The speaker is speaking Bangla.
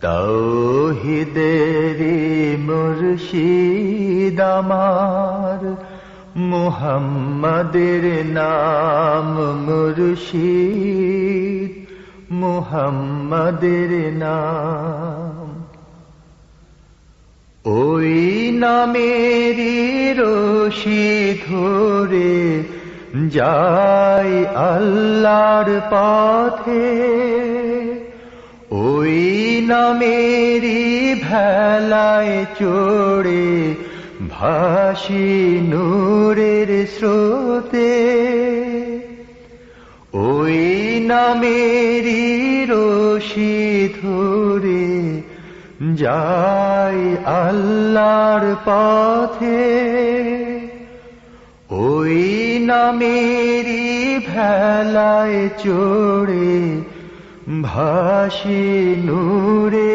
তাওহীদেরি মুর্শিদ আমার, মুহাম্মাদের নাম মুর্শিদ, মুহাম্মাদের নাম। ওই নামেরই রশি ধরে যাই আল্লাহর পথে, ওই নামেরই ভেলায় চড়ে ভাসি নূরের স্রোতে, ওই নামেরই রশি ধরে যাই আল্লাহর পথে, ওই নামেরই ভেলায় চড়ে ভাসি নূরে।